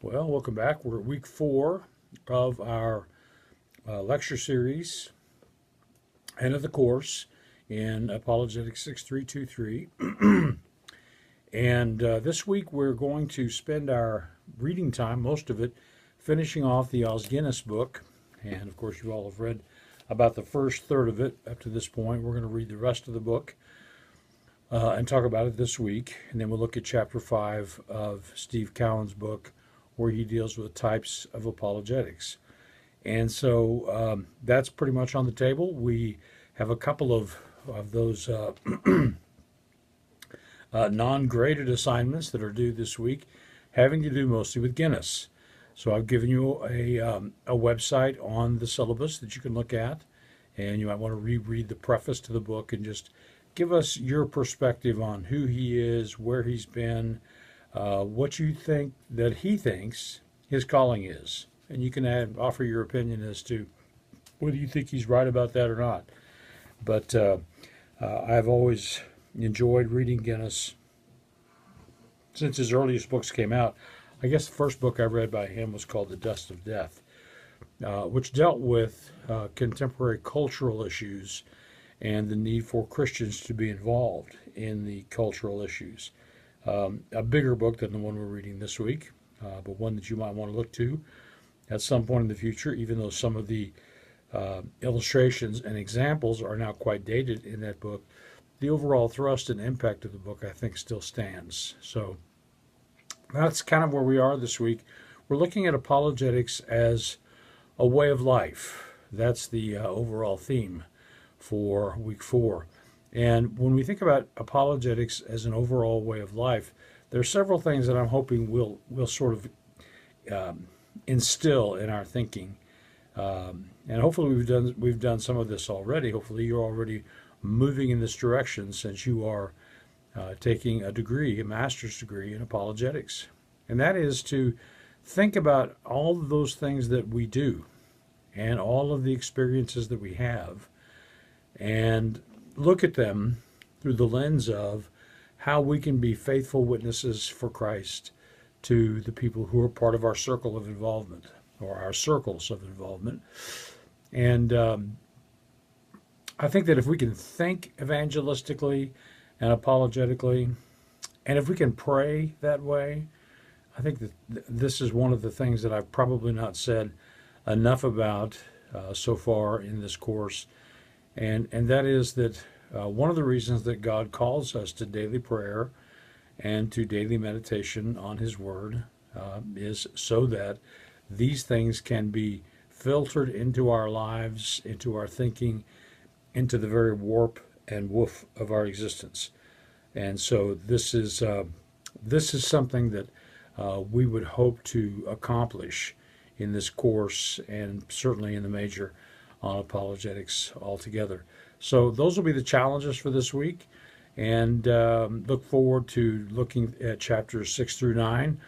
Well, welcome back. We're at week 4 of our lecture series, end of the course in Apologetics 6323. And this week we're going to spend our reading time, most of it, finishing off the Os Guinness book. And of course, you all have read about the first third of it up to this point. We're going to read the rest of the book and talk about it this week. And then we'll look at chapter 5 of Steve Cowan's book, where he deals with types of apologetics. And so that's pretty much on the table. We have a couple of those non-graded assignments that are due this week, having to do mostly with Guinness. So I've given you a website on the syllabus that you can look at, and you might want to reread the preface to the book and just give us your perspective on who he is, where he's been, what you think that he thinks his calling is. And you can offer your opinion as to whether you think he's right about that or not. But I've always enjoyed reading Guinness since his earliest books came out. I guess the first book I read by him was called The Dust of Death, which dealt with contemporary cultural issues and the need for Christians to be involved in the cultural issues. A bigger book than the one we're reading this week, but one that you might want to look to at some point in the future, even though some of the illustrations and examples are now quite dated in that book. The overall thrust and impact of the book, I think, still stands. So that's kind of where we are this week. We're looking at apologetics as a way of life. That's the overall theme for week 4. And when we think about apologetics as an overall way of life, there are several things that I'm hoping will sort of instill in our thinking. And hopefully we've done some of this already. Hopefully you're already moving in this direction, since you are taking a master's degree in apologetics. And that is to think about all of those things that we do and all of the experiences that we have, and look at them through the lens of how we can be faithful witnesses for Christ to the people who are part of our circle of involvement, or our circles of involvement. And I think that if we can think evangelistically and apologetically, and if we can pray that way, I think that this is one of the things that I've probably not said enough about so far in this course. And that is that one of the reasons that God calls us to daily prayer and to daily meditation on His Word is so that these things can be filtered into our lives, into our thinking, into the very warp and woof of our existence. And so this is something that we would hope to accomplish in this course, and certainly in the major on apologetics altogether. So those will be the challenges for this week, and look forward to looking at chapters 6 through 9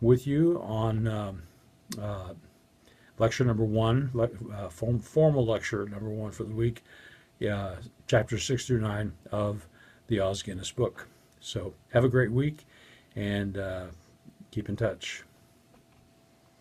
with you on lecture number 1, formal lecture number 1 for the week, chapters 6 through 9 of the Os Guinness book. So have a great week, and keep in touch.